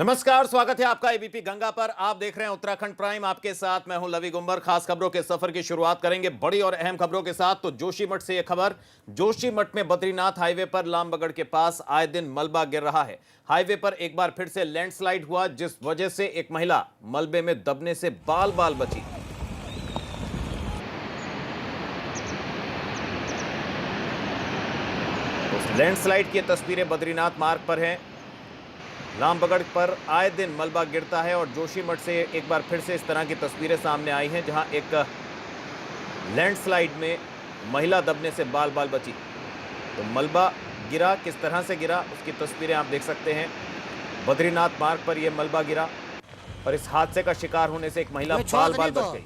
नमस्कार, स्वागत है आपका एबीपी गंगा पर। आप देख रहे हैं उत्तराखंड प्राइम। आपके साथ मैं हूं लवी गुंबर। खास खबरों के सफर की शुरुआत करेंगे बड़ी और अहम खबरों के साथ। तो जोशीमठ से यह खबर, जोशीमठ में बद्रीनाथ हाईवे पर लामबगड़ के पास आए दिन मलबा गिर रहा है। हाईवे पर एक बार फिर से लैंडस्लाइड हुआ, जिस वजह से एक महिला मलबे में दबने से बाल बाल बची। उस लैंडस्लाइड की तस्वीरें बद्रीनाथ मार्ग पर हैं। लामबगड़ पर आए दिन मलबा गिरता है और जोशीमठ से एक बार फिर से इस तरह की तस्वीरें सामने आई हैं, जहां एक लैंडस्लाइड में महिला दबने से बाल बाल बची। तो मलबा गिरा, किस तरह से गिरा उसकी तस्वीरें आप देख सकते हैं। बद्रीनाथ मार्ग पर यह मलबा गिरा और इस हादसे का शिकार होने से एक महिला बाल बाल बच गई।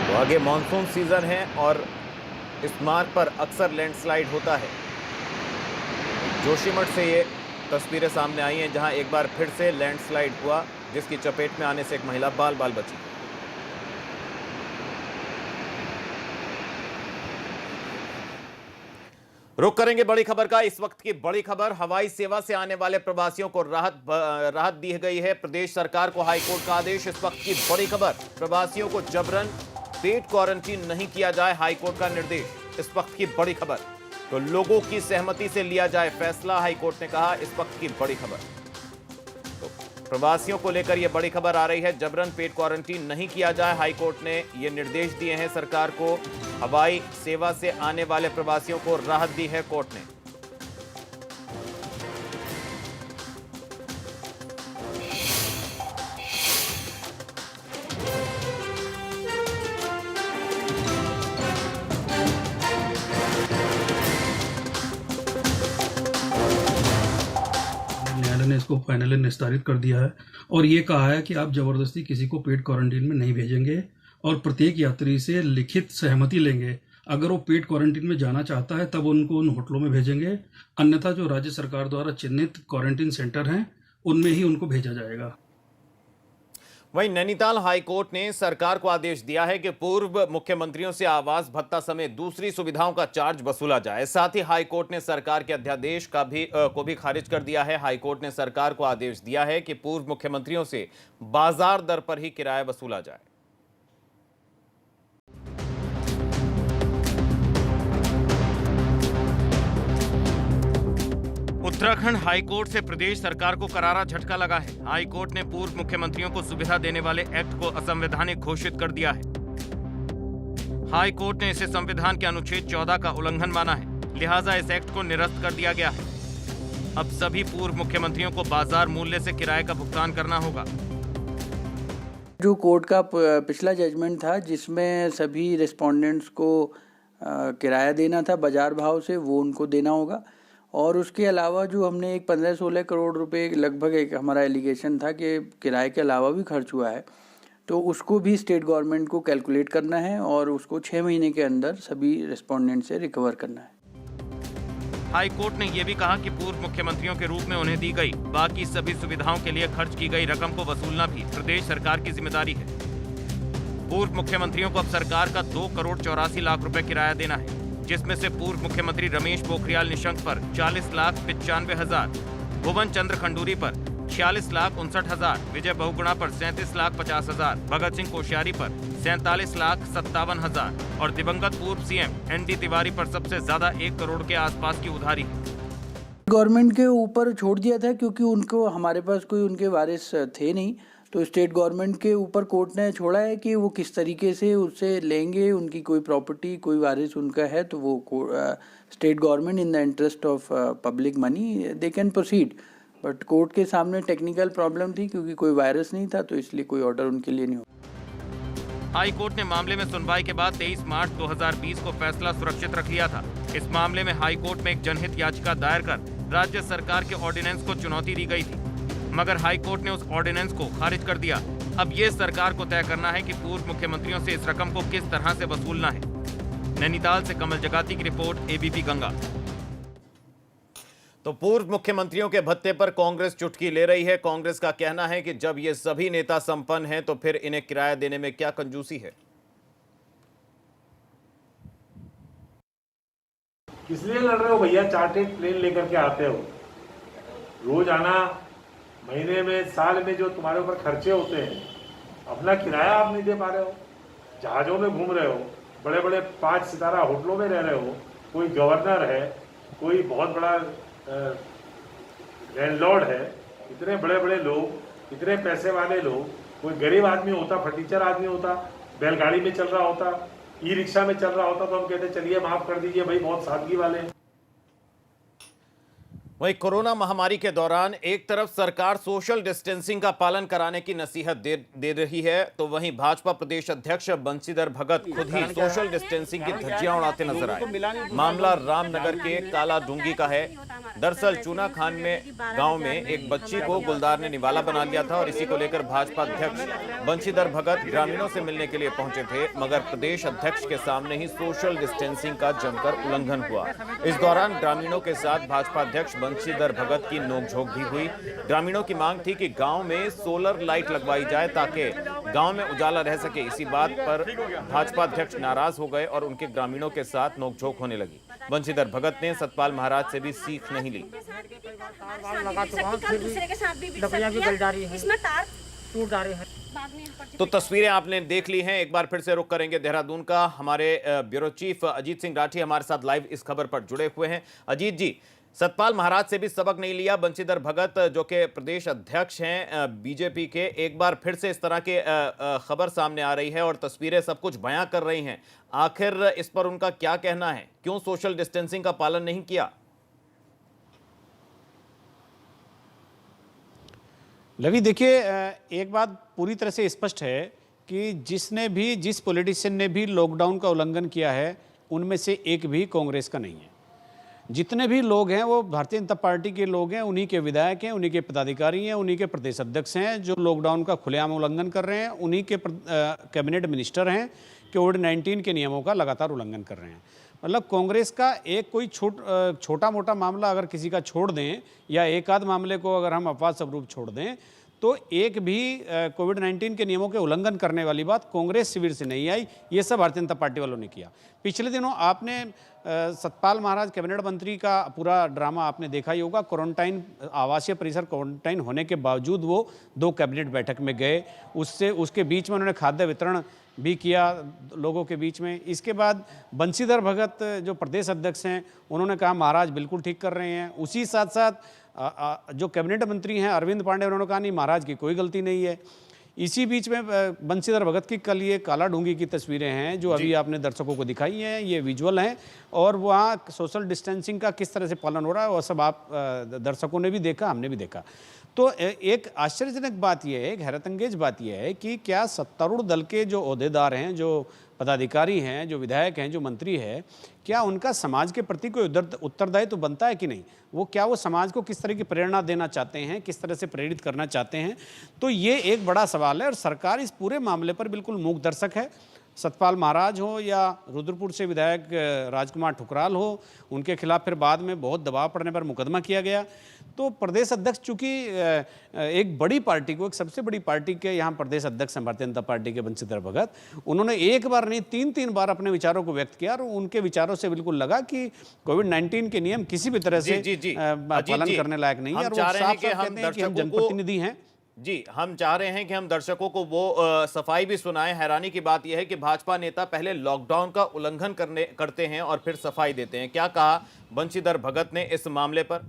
तो आगे मॉनसून सीजन है और इस मार्ग पर अक्सर लैंडस्लाइड होता है। जोशीमठ से ये तस्वीरें सामने आई हैं, जहां एक बार फिर से लैंडस्लाइड हुआ, जिसकी चपेट में आने से एक महिला बाल बाल बची। रुक करेंगे बड़ी खबर का। इस वक्त की बड़ी खबर, हवाई सेवा से आने वाले प्रवासियों को राहत दी गई है प्रदेश सरकार को हाईकोर्ट का आदेश। इस वक्त की बड़ी खबर, प्रवासियों को जबरन पेड क्वारंटीन नहीं किया जाए, हाईकोर्ट का निर्देश। इस वक्त की बड़ी खबर, तो लोगों की सहमति से लिया जाए फैसला, हाईकोर्ट ने कहा। इस वक्त की बड़ी खबर, तो प्रवासियों को लेकर यह बड़ी खबर आ रही है। जबरन पेड क्वारंटीन नहीं किया जाए, हाईकोर्ट ने यह निर्देश दिए हैं सरकार को। हवाई सेवा से आने वाले प्रवासियों को राहत दी है कोर्ट ने। न्यायालय ने इसको फाइनली निस्तारित कर दिया है और ये कहा है कि आप जबरदस्ती किसी को पेड क्वारंटीन में नहीं भेजेंगे और प्रत्येक यात्री से लिखित सहमति लेंगे। अगर वो पेड क्वारंटीन में जाना चाहता है तब उनको उन होटलों में भेजेंगे, अन्यथा जो राज्य सरकार द्वारा चिन्हित क्वारंटीन सेंटर हैं उनमें ही उनको भेजा जाएगा। वहीं नैनीताल हाईकोर्ट ने सरकार को आदेश दिया है कि पूर्व मुख्यमंत्रियों से आवास भत्ता समेत दूसरी सुविधाओं का चार्ज वसूला जाए। साथ ही हाईकोर्ट ने सरकार के अध्यादेश को भी खारिज कर दिया है। हाईकोर्ट ने सरकार को आदेश दिया है कि पूर्व मुख्यमंत्रियों से बाजार दर पर ही किराया वसूला जाए। उत्तराखंड हाईकोर्ट से प्रदेश सरकार को करारा झटका लगा है। हाईकोर्ट ने पूर्व मुख्यमंत्रियों को सुविधा देने वाले एक्ट को असंवैधानिक घोषित कर दिया है। हाईकोर्ट ने इसे संविधान के अनुच्छेद 14 का उल्लंघन माना है, लिहाजा इस एक्ट को निरस्त कर दिया गया है। अब सभी पूर्व मुख्यमंत्रियों को बाजार मूल्य से किराए का भुगतान करना होगा। जो कोर्ट का पिछला जजमेंट था, जिसमें सभी रिस्पोंडेंट्स को किराया देना था बाजार भाव से, वो उनको देना होगा। और उसके अलावा जो हमने एक 15-16 करोड़ रुपए लगभग एक हमारा एलिगेशन था कि किराए के अलावा भी खर्च हुआ है, तो उसको भी स्टेट गवर्नमेंट को कैलकुलेट करना है और उसको 6 महीने के अंदर सभी रिस्पोंडेंट से रिकवर करना है। हाई कोर्ट ने यह भी कहा कि पूर्व मुख्यमंत्रियों के रूप में उन्हें दी गई बाकी सभी सुविधाओं के लिए खर्च की गई रकम को वसूलना भी प्रदेश सरकार की जिम्मेदारी है। पूर्व मुख्यमंत्रियों को अब सरकार का 2 करोड़ 84 लाख रुपए किराया देना है, जिसमें से पूर्व मुख्यमंत्री रमेश पोखरियाल निशंक पर 40,95,000, भुवन चंद्र खंडूरी पर 46,59,000, विजय बहुगुणा पर 37,50,000, भगत सिंह कोश्यारी पर 47,57,000 और दिवंगत पूर्व सीएम एनडी तिवारी पर सबसे ज्यादा 1 करोड़ के आसपास की उधारी है। गवर्नमेंट के ऊपर छोड़ दिया था, क्योंकि उनको हमारे पास कोई उनके वारिस थे नहीं, तो स्टेट गवर्नमेंट के ऊपर कोर्ट ने छोड़ा है कि वो किस तरीके से उससे लेंगे। उनकी कोई प्रॉपर्टी, कोई वारिस उनका है, तो वो state government in the interest of public money they can proceed. But court के सामने टेक्निकल प्रॉब्लम थी, क्योंकि कोई वायरस नहीं था, तो इसलिए कोई ऑर्डर उनके लिए नहीं हुआ। हाई कोर्ट ने मामले में सुनवाई के बाद 23 मार्च 2020 को फैसला सुरक्षित रख लिया था। इस मामले में हाई कोर्ट में एक जनहित याचिका दायर कर राज्य सरकार के ऑर्डिनेंस को चुनौती दी गई थी, मगर हाई कोर्ट ने उस ऑर्डिनेंस को खारिज कर दिया। अब ये सरकार को तय करना है कि पूर्व मुख्यमंत्रियों से इस रकम को किस तरह से वसूलना है। नैनीताल से कमल जगाती की रिपोर्ट, एबीपी गंगा। तो पूर्व मुख्यमंत्रियों के भत्ते पर कांग्रेस चुटकी ले रही है। कांग्रेस का कहना है कि जब ये सभी नेता संपन्न हैं तो फिर इन्हें किराया देने में क्या कंजूसी है। किस लिए लड़ रहे हो भैया? चार्टेड प्लेन लेकर के आते हो, रोज आना, महीने में साल में जो तुम्हारे ऊपर खर्चे होते हैं, अपना किराया आप नहीं दे पा रहे हो, जहाज़ों में घूम रहे हो, बड़े बड़े 5 सितारा होटलों में रह रहे हो, कोई गवर्नर है, कोई बहुत बड़ा लैंडलॉर्ड है, इतने बड़े बड़े लोग, इतने पैसे वाले लोग, कोई गरीब आदमी होता, फटीचर आदमी होता, बैलगाड़ी में चल रहा होता, ई रिक्शा में चल रहा होता, तो हम कहते चलिए माफ कर दीजिए भाई, बहुत सादगी वाले हैं। वहीं कोरोना महामारी के दौरान एक तरफ सरकार सोशल डिस्टेंसिंग का पालन कराने की नसीहत दे रही है, तो वहीं भाजपा प्रदेश अध्यक्ष बंशीधर भगत खुद ही सोशल डिस्टेंसिंग की धज्जियां उड़ाते नजर आए। मामला रामनगर के काला डूंगी का है। दरअसल चूना खान में गांव में एक बच्ची को गुलदार ने निवाला बना लिया था और इसी को लेकर भाजपा अध्यक्ष बंशीधर भगत ग्रामीणों से मिलने के लिए पहुंचे थे, मगर प्रदेश अध्यक्ष के सामने ही सोशल डिस्टेंसिंग का जमकर उल्लंघन हुआ। इस दौरान ग्रामीणों के साथ भाजपा अध्यक्ष बंशीधर भगत की नोकझोंक भी हुई। ग्रामीणों की मांग थी कि गांव में सोलर लाइट लगवाई जाए ताकि गांव में उजाला रह सके। इसी बात पर भाजपा अध्यक्ष नाराज हो गए और उनके ग्रामीणों के साथ नोकझोंक होने लगी। बंशीधर भगत ने सतपाल महाराज से भी सीख नहीं ली। तो तस्वीरें आपने देख ली हैं। एक बार फिर से रुख करेंगे देहरादून का। हमारे ब्यूरो चीफ अजीत सिंह राठी हमारे साथ लाइव इस खबर पर जुड़े हुए हैं। अजीत जी, सतपाल महाराज से भी सबक नहीं लिया बंशीधर भगत जो कि प्रदेश अध्यक्ष हैं बीजेपी के, एक बार फिर से इस तरह के खबर सामने आ रही है और तस्वीरें सब कुछ बयां कर रही हैं। आखिर इस पर उनका क्या कहना है? क्यों सोशल डिस्टेंसिंग का पालन नहीं किया? लवी, देखिए, एक बात पूरी तरह से स्पष्ट है कि जिस पॉलिटिशियन ने भी लॉकडाउन का उल्लंघन किया है उनमें से एक भी कांग्रेस का नहीं है। जितने भी लोग हैं वो भारतीय जनता पार्टी के लोग हैं, उन्हीं के विधायक हैं, उन्हीं के पदाधिकारी हैं, उन्हीं के प्रदेश अध्यक्ष हैं जो लॉकडाउन का खुलेआम उल्लंघन कर रहे हैं, उन्हीं के कैबिनेट मिनिस्टर हैं कोविड-19 के नियमों का लगातार उल्लंघन कर रहे हैं। मतलब कांग्रेस का एक कोई छोटा मोटा मामला अगर किसी का छोड़ दें या एक आध मामले को अगर हम अपवाद स्वरूप छोड़ दें तो एक भी कोविड-19 के नियमों के उल्लंघन करने वाली बात कांग्रेस शिविर से नहीं आई। ये सब भारतीय जनता पार्टी वालों ने किया। पिछले दिनों आपने सतपाल महाराज कैबिनेट मंत्री का पूरा ड्रामा आपने देखा ही होगा। क्वारंटाइन, आवासीय परिसर क्वारंटाइन होने के बावजूद वो 2 कैबिनेट बैठक में गए, उसके बीच में उन्होंने खाद्य वितरण भी किया लोगों के बीच में। इसके बाद बंशीधर भगत जो प्रदेश अध्यक्ष हैं उन्होंने कहा महाराज बिल्कुल ठीक कर रहे हैं। उसी साथ साथ जो कैबिनेट मंत्री हैं अरविंद पांडे, उन्होंने कहा नहीं महाराज की कोई गलती नहीं है। इसी बीच में बंशीधर भगत की कल ये काला डूंगी की तस्वीरें हैं जो अभी आपने दर्शकों को दिखाई हैं, ये विजुअल हैं और वहाँ सोशल डिस्टेंसिंग का किस तरह से पालन हो रहा है वो सब आप दर्शकों ने भी देखा, हमने भी देखा। तो एक आश्चर्यजनक बात यह है, एक हैरतअंगेज बात यह है कि क्या सत्तारूढ़ दल के जो ओहदेदार हैं, जो पदाधिकारी हैं, जो विधायक हैं, जो मंत्री है, क्या उनका समाज के प्रति कोई उत्तरदायित्व तो बनता है कि नहीं? वो समाज को किस तरह की प्रेरणा देना चाहते हैं, किस तरह से प्रेरित करना चाहते हैं? तो ये एक बड़ा सवाल है और सरकार इस पूरे मामले पर बिल्कुल मूक दर्शक है। सतपाल महाराज हो या रुद्रपुर से विधायक राजकुमार ठुकराल हो, उनके खिलाफ फिर बाद में बहुत दबाव पड़ने पर मुकदमा किया गया। तो प्रदेश अध्यक्ष चूंकि एक बड़ी पार्टी को, एक सबसे बड़ी पार्टी के यहाँ प्रदेश अध्यक्ष हैं भारतीय जनता पार्टी के बंशीधर भगत, उन्होंने एक बार नहीं 3 बार अपने विचारों को व्यक्त किया और उनके विचारों से बिल्कुल लगा कि कोविड-19 के नियम किसी भी तरह से पालन करने लायक नहीं है और वो साफ कहते हैं कि हम जनप्रतिनिधि हैं। जी, हम चाह रहे हैं कि हम दर्शकों को वो सफाई भी सुनाएं। हैरानी की बात यह है कि भाजपा नेता पहले लॉकडाउन का उल्लंघन करते हैं और फिर सफाई देते हैं। क्या कहा बंशीधर भगत ने इस मामले पर,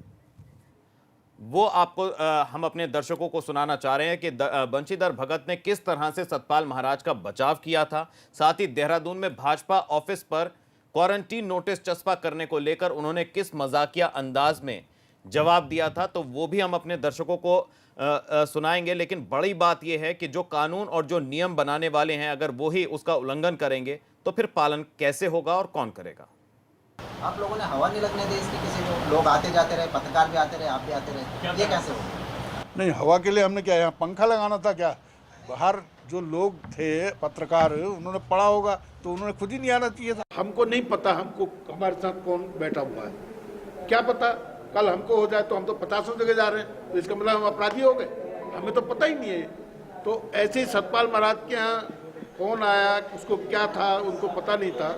वो आपको हम अपने दर्शकों को सुनाना चाह रहे हैं कि बंशीधर भगत ने किस तरह से सतपाल महाराज का बचाव किया था। साथ ही देहरादून में भाजपा ऑफिस पर क्वारंटीन नोटिस चस्पा करने को लेकर उन्होंने किस मजाकिया अंदाज में जवाब दिया था, तो वो भी हम अपने दर्शकों को सुनाएंगे। लेकिन बड़ी बात यह है कि जो कानून और जो नियम बनाने वाले हैं अगर वो ही उसका उल्लंघन करेंगे तो फिर पालन कैसे होगा और कौन करेगा? आप लोगों ने हवा नहीं लगने दी इसकी किसी को। लोग आते जाते रहे, पत्रकार भी आते रहे, आप भी आते रहे, ये कैसे होगा? नहीं, हवा के लिए हमने क्या यहाँ पंखा लगाना था क्या? बाहर जो लोग थे पत्रकार उन्होंने पढ़ा होगा तो उन्होंने खुद ही नहीं आना चाहिए था। हमको नहीं पता हमको हमारे साथ कौन बैठा हुआ है, क्या पता कल हमको हो जाए तो हम तो 50 जगह जा रहे हैं, तो इसका मतलब हम अपराधी हो गए, हमें तो पता ही नहीं है। तो ऐसे ही सतपाल महाराज के यहाँ कौन आया, उसको क्या था, उनको पता नहीं था।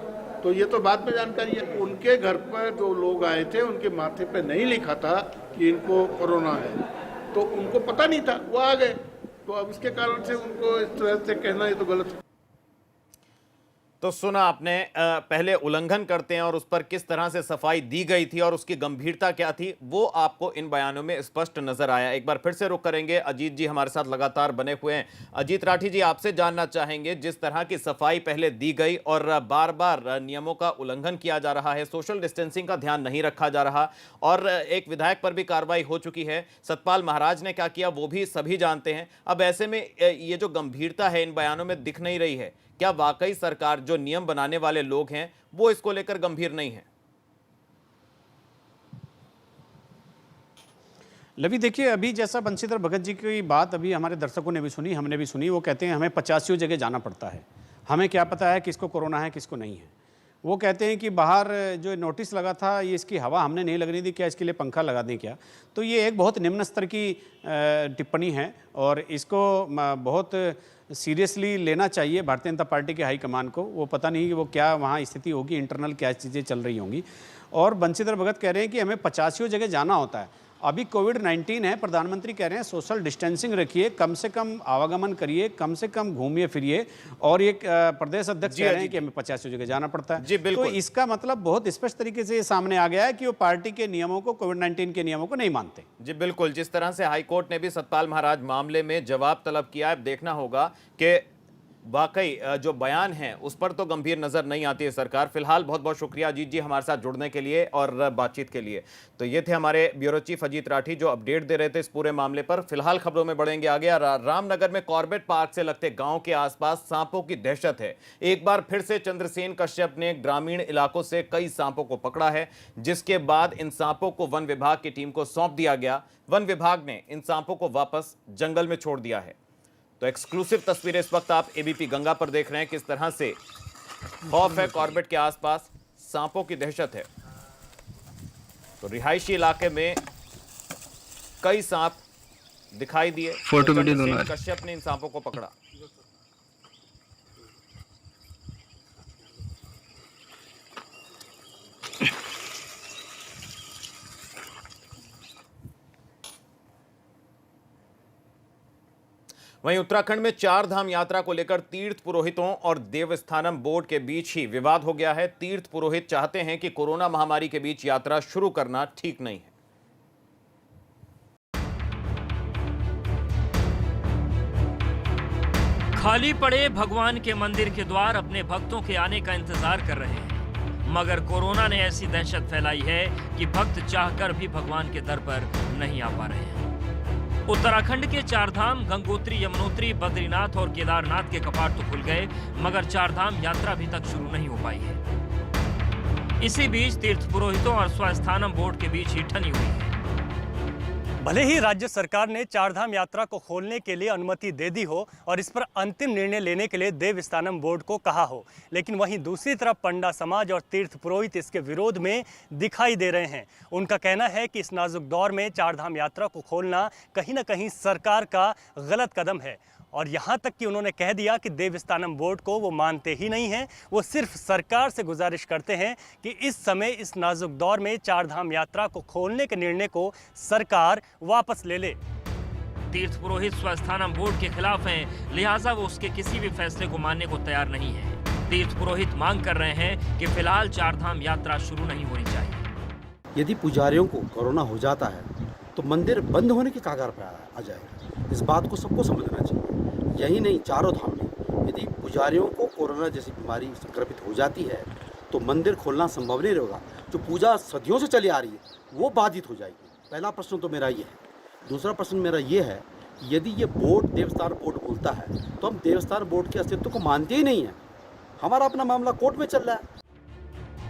तो ये तो बाद में जानकारी है। उनके घर पर जो लोग आए थे उनके माथे पे नहीं लिखा था कि इनको कोरोना है, तो उनको पता नहीं था, वो आ गए। तो अब इसके कारण से उनको इस तरह से कहना ये तो गलत है। तो सुना आपने, पहले उल्लंघन करते हैं और उस पर किस तरह से सफाई दी गई थी और उसकी गंभीरता क्या थी, वो आपको इन बयानों में स्पष्ट नजर आया। एक बार फिर से रुक करेंगे, अजीत जी हमारे साथ लगातार बने हुए हैं। अजीत राठी जी, आपसे जानना चाहेंगे, जिस तरह की सफाई पहले दी गई और बार बार नियमों का उल्लंघन किया जा रहा है, सोशल डिस्टेंसिंग का ध्यान नहीं रखा जा रहा, और एक विधायक पर भी कार्रवाई हो चुकी है, सतपाल महाराज ने क्या किया वो भी सभी जानते हैं। अब ऐसे में ये जो गंभीरता है इन बयानों में दिख नहीं रही है, क्या वाकई सरकार, जो नियम बनाने वाले लोग हैं, वो इसको लेकर गंभीर नहीं है? लवी, देखिए, अभी जैसा बंशीधर भगत जी की बात अभी हमारे दर्शकों ने भी सुनी, हमने भी सुनी। वो कहते हैं हमें 85 जगह जाना पड़ता है, हमें क्या पता है किसको कोरोना है किसको नहीं है। वो कहते हैं कि बाहर जो नोटिस लगा था, ये इसकी हवा हमने नहीं लगनी थी, क्या इसके लिए पंखा लगा दें क्या? तो ये एक बहुत निम्न स्तर की टिप्पणी है और इसको बहुत सीरियसली लेना चाहिए भारतीय जनता पार्टी के हाईकमान को। वो पता नहीं कि वो क्या वहाँ स्थिति होगी, इंटरनल क्या चीज़ें चल रही होंगी। और बंशीधर भगत कह रहे हैं कि हमें 85 जगह जाना होता है। अभी कोविड-19 है, प्रधानमंत्री कह रहे हैं सोशल डिस्टेंसिंग रखिए, कम से कम आवागमन करिए, कम से कम घूमिए फिरिए, और एक प्रदेश अध्यक्ष कह रहे हैं कि हमें 85 जगह जाना पड़ता है। जी बिल्कुल। तो इसका मतलब बहुत स्पष्ट तरीके से सामने आ गया है कि वो पार्टी के नियमों को, कोविड-19 के नियमों को नहीं मानते। जी बिल्कुल, जिस तरह से हाईकोर्ट ने भी सतपाल महाराज मामले में जवाब तलब किया है, देखना होगा कि वाकई जो बयान है उस पर तो गंभीर नजर नहीं आती है सरकार। फिलहाल बहुत बहुत शुक्रिया अजीत जी हमारे साथ जुड़ने के लिए और बातचीत के लिए। तो ये थे हमारे ब्यूरो चीफ अजीत राठी जो अपडेट दे रहे थे इस पूरे मामले पर। फिलहाल खबरों में बढ़ेंगे आगे। रामनगर में कॉर्बेट पार्क से लगते गांव के आसपास सांपों की दहशत है। एक बार फिर से चंद्रसेन कश्यप ने ग्रामीण इलाकों से कई सांपों को पकड़ा है, जिसके बाद इन सांपों को वन विभाग की टीम को सौंप दिया गया। वन विभाग ने इन सांपों को वापस जंगल में छोड़ दिया है। तो एक्सक्लूसिव तस्वीरें इस वक्त आप एबीपी गंगा पर देख रहे हैं, किस तरह से खौफ है, कॉर्बेट के आसपास सांपों की दहशत है। तो रिहायशी इलाके में कई सांप दिखाई दिए। फोटो तो वीडियो चंद्रसेन कश्यप ने इन सांपों को पकड़ा। वहीं उत्तराखंड में चार धाम यात्रा को लेकर तीर्थ पुरोहितों और देवस्थानम बोर्ड के बीच ही विवाद हो गया है। तीर्थ पुरोहित चाहते हैं कि कोरोना महामारी के बीच यात्रा शुरू करना ठीक नहीं है। खाली पड़े भगवान के मंदिर के द्वार अपने भक्तों के आने का इंतजार कर रहे हैं, मगर कोरोना ने ऐसी दहशत फैलाई है कि भक्त चाहकर भी भगवान के दर पर नहीं आ पा रहे हैं। उत्तराखंड के चार धाम गंगोत्री, यमुनोत्री, बद्रीनाथ और केदारनाथ के कपाट तो खुल गए, मगर चार धाम यात्रा अभी तक शुरू नहीं हो पाई है। इसी बीच तीर्थ पुरोहितों और स्वस्थानम बोर्ड के बीच ही ठनी हुई है। भले ही राज्य सरकार ने चारधाम यात्रा को खोलने के लिए अनुमति दे दी हो और इस पर अंतिम निर्णय लेने के लिए देवस्थानम बोर्ड को कहा हो, लेकिन वहीं दूसरी तरफ पंडा समाज और तीर्थ पुरोहित इसके विरोध में दिखाई दे रहे हैं। उनका कहना है कि इस नाजुक दौर में चारधाम यात्रा को खोलना कहीं ना कहीं सरकार का गलत कदम है, और यहाँ तक कि उन्होंने कह दिया कि देवस्थानम बोर्ड को वो मानते ही नहीं हैं। वो सिर्फ सरकार से गुजारिश करते हैं कि इस समय, इस नाजुक दौर में चारधाम यात्रा को खोलने के निर्णय को सरकार वापस ले ले। तीर्थ पुरोहित स्वस्थानम बोर्ड के खिलाफ हैं, लिहाजा वो उसके किसी भी फैसले को मानने को तैयार नहीं है। तीर्थ पुरोहित मांग कर रहे हैं कि फिलहाल चारधाम यात्रा शुरू नहीं होनी चाहिए। यदि पुजारियों को कोरोना हो जाता है तो मंदिर बंद होने की कगार पर आ जाएगा। इस बात को सबको समझना चाहिए। यही नहीं, चारों धाम में यदि पुजारियों को कोरोना जैसी बीमारी संक्रमित हो जाती है तो मंदिर खोलना संभव नहीं रहेगा। जो पूजा सदियों से चली आ रही है वो बाधित हो जाएगी। पहला प्रश्न तो मेरा ये है। दूसरा प्रश्न मेरा ये है कि यदि ये बोर्ड, देवस्थान बोर्ड बोलता है तो हम देवस्थान बोर्ड के अस्तित्व को मानते ही नहीं है। हमारा अपना मामला कोर्ट में चल रहा है।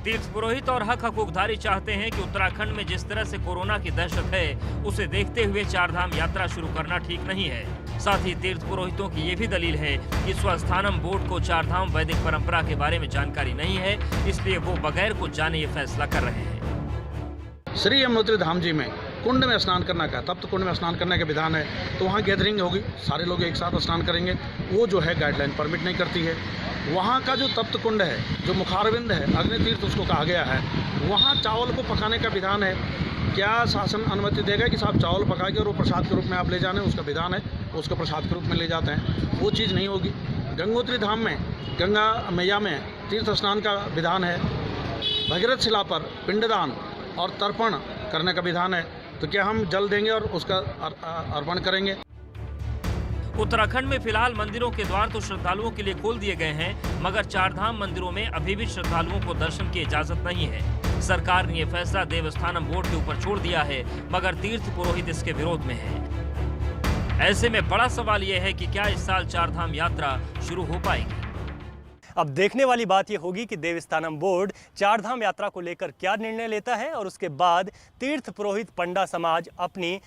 तीर्थ पुरोहित और हक हकूकधारी चाहते हैं कि उत्तराखंड में जिस तरह से कोरोना की दहशत है, उसे देखते हुए चारधाम यात्रा शुरू करना ठीक नहीं है। साथ ही तीर्थ पुरोहितों की ये भी दलील है कि स्वस्थानम बोर्ड को चारधाम वैदिक परंपरा के बारे में जानकारी नहीं है, इसलिए वो बगैर कुछ जाने ये फैसला कर रहे हैं। श्री यमुनोत्री धाम जी में कुंड में स्नान करना का, तप्त कुंड में स्नान करने का विधान है, तो वहाँ गैदरिंग होगी, सारे लोग एक साथ स्नान करेंगे, वो जो है गाइडलाइन परमिट नहीं करती है। वहाँ का जो तप्त कुंड है, जो मुखारविंद है, अग्नि तीर्थ उसको कहा गया है, वहाँ चावल को पकाने का विधान है। क्या शासन अनुमति देगा कि साहब चावल पका के और वो प्रसाद के रूप में आप ले जाने, उसका विधान है, उसको प्रसाद के रूप में ले जाते हैं, वो चीज़ नहीं होगी। गंगोत्री धाम में गंगा मैया में तीर्थ स्नान का विधान है। भगीरथ शिला पर पिंडदान और तर्पण करने का विधान है, तो क्या हम जल देंगे और उसका अर्पण करेंगे। उत्तराखंड में फिलहाल मंदिरों के द्वार तो श्रद्धालुओं के लिए खोल दिए गए हैं, मगर चारधाम मंदिरों में अभी भी श्रद्धालुओं को दर्शन की इजाजत नहीं है। सरकार ने यह फैसला देवस्थानम बोर्ड के ऊपर छोड़ दिया है, मगर तीर्थ पुरोहित इसके विरोध में है। ऐसे में बड़ा सवाल यह है कि क्या इस साल चारधाम यात्रा शुरू हो पाएगी। अब देखने वाली बात यह होगी कि देवस्थानम बोर्ड चारधाम यात्रा को लेकर क्या निर्णय लेता है और उसके बाद तीर्थ पुरोहित पंडा समाज अपनी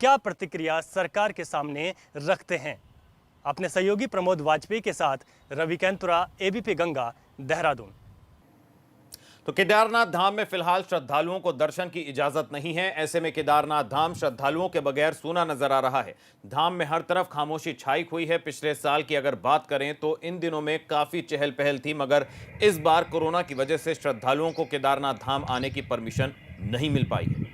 क्या प्रतिक्रिया सरकार के सामने रखते हैं। अपने सहयोगी प्रमोद वाजपेयी के साथ रवि कैंतुरा, एबीपी गंगा, देहरादून। तो केदारनाथ धाम में फिलहाल श्रद्धालुओं को दर्शन की इजाजत नहीं है। ऐसे में केदारनाथ धाम श्रद्धालुओं के बगैर सूना नजर आ रहा है। धाम में हर तरफ खामोशी छाई हुई है। पिछले साल की अगर बात करें तो इन दिनों में काफी चहल पहल थी, मगर इस बार कोरोना की वजह से श्रद्धालुओं को केदारनाथ धाम आने की परमिशन नहीं मिल पाई है।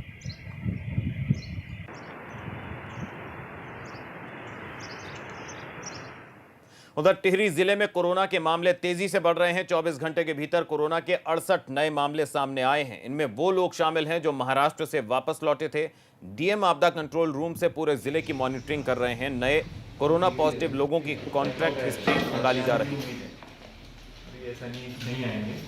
उधर टिहरी जिले में कोरोना के मामले तेजी से बढ़ रहे हैं। 24 घंटे के भीतर कोरोना के 68 नए मामले सामने आए हैं। इनमें वो लोग शामिल हैं जो महाराष्ट्र से वापस लौटे थे। डीएम आपदा कंट्रोल रूम से पूरे जिले की मॉनिटरिंग कर रहे हैं। नए कोरोना पॉजिटिव लोगों की कॉन्टैक्ट हिस्ट्री निकाली जा रही है। ऐसा नहीं आएंगे।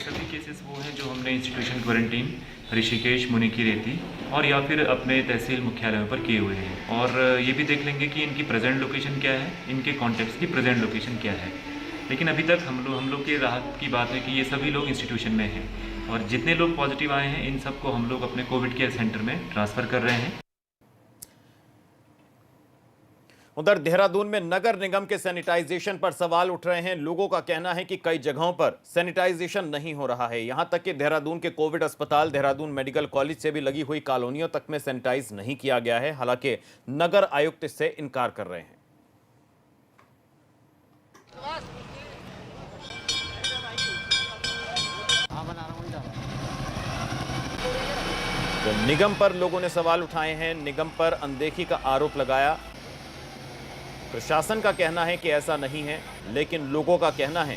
सभी केसेस वो हैं जो हमने इंस्टीट्यूशन क्वारंटीन ऋषिकेश, मुनिकी रेती और या फिर अपने तहसील मुख्यालयों पर किए हुए हैं। और ये भी देख लेंगे कि इनकी प्रेजेंट लोकेशन क्या है, इनके कॉन्टैक्ट्स की प्रेजेंट लोकेशन क्या है। लेकिन अभी तक हम लोग की राहत की बात है कि ये सभी लोग इंस्टीट्यूशन में हैं और जितने लोग पॉजिटिव आए हैं इन सबको हम लोग अपने कोविड केयर सेंटर में ट्रांसफ़र कर रहे हैं। उधर देहरादून में नगर निगम के सैनिटाइजेशन पर सवाल उठ रहे हैं। लोगों का कहना है कि कई जगहों पर सैनिटाइजेशन नहीं हो रहा है। यहां तक कि देहरादून के कोविड अस्पताल, देहरादून मेडिकल कॉलेज से भी लगी हुई कॉलोनियों तक में सैनिटाइज नहीं किया गया है। हालांकि नगर आयुक्त इससे इनकार कर रहे हैं। तो निगम पर लोगों ने सवाल उठाए हैं, निगम पर अनदेखी का आरोप लगाया। प्रशासन का कहना है कि ऐसा नहीं है, लेकिन लोगों का कहना है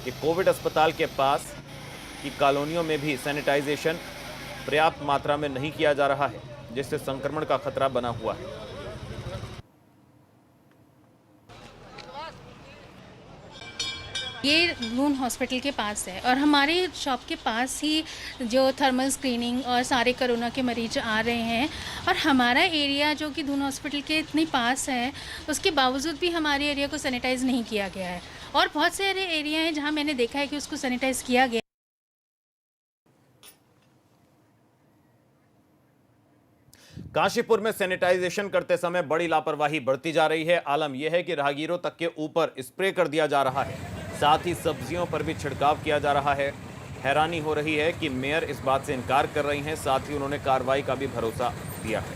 कि कोविड अस्पताल के पास की कॉलोनियों में भी सैनिटाइजेशन पर्याप्त मात्रा में नहीं किया जा रहा है, जिससे संक्रमण का खतरा बना हुआ है। ये नून हॉस्पिटल के पास है और हमारे शॉप के पास ही जो थर्मल स्क्रीनिंग और सारे कोरोना के मरीज आ रहे हैं और हमारा एरिया जो कि नून हॉस्पिटल के इतने पास है, उसके बावजूद भी हमारे एरिया को सैनिटाइज नहीं किया गया है। और बहुत सारे एरिया हैं जहां मैंने देखा है कि उसको सैनिटाइज किया गया। काशीपुर में सैनिटाइजेशन करते समय बड़ी लापरवाही बढ़ती जा रही है। आलम यह है कि राहगीरों तक के ऊपर स्प्रे कर दिया जा रहा है, साथ ही सब्जियों पर भी छिड़काव किया जा रहा है। हैरानी हो रही है कि मेयर इस बात से इनकार कर रही हैं, साथ ही उन्होंने कार्रवाई का भी भरोसा दिया है।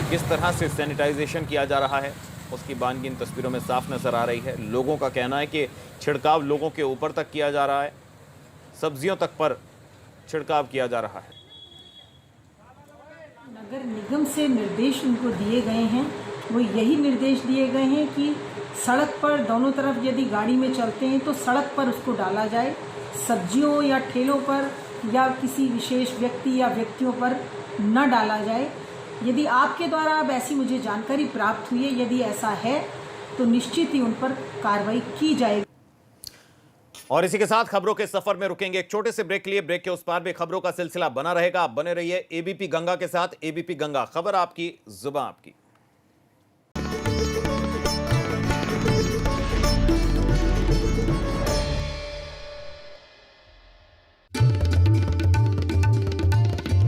किस तरह से सैनिटाइजेशन किया जा रहा है उसकी बानगी इन तस्वीरों में साफ नजर आ रही है। लोगों का कहना है कि छिड़काव लोगों के ऊपर तक किया जा रहा है, सब्जियों तक पर छिड़काव किया जा रहा है। नगर निगम से निर्देश उनको दिए गए हैं, वो यही निर्देश दिए गए हैं कि सड़क पर दोनों तरफ यदि गाड़ी में चलते हैं तो सड़क पर उसको डाला जाए, सब्जियों या ठेलों पर या किसी विशेष व्यक्ति या व्यक्तियों पर न डाला जाए। यदि आपके द्वारा अब ऐसी मुझे जानकारी प्राप्त हुई है, यदि ऐसा है तो निश्चित ही उन पर कार्रवाई की जाएगी। और इसी के साथ खबरों के सफर में रुकेंगे एक छोटे से ब्रेक के लिए। ब्रेक के उस पार भी खबरों का सिलसिला बना रहेगा। आप बने रहिए एबीपी गंगा के साथ। एबीपी गंगा, खबर आपकी, जुबान आपकी।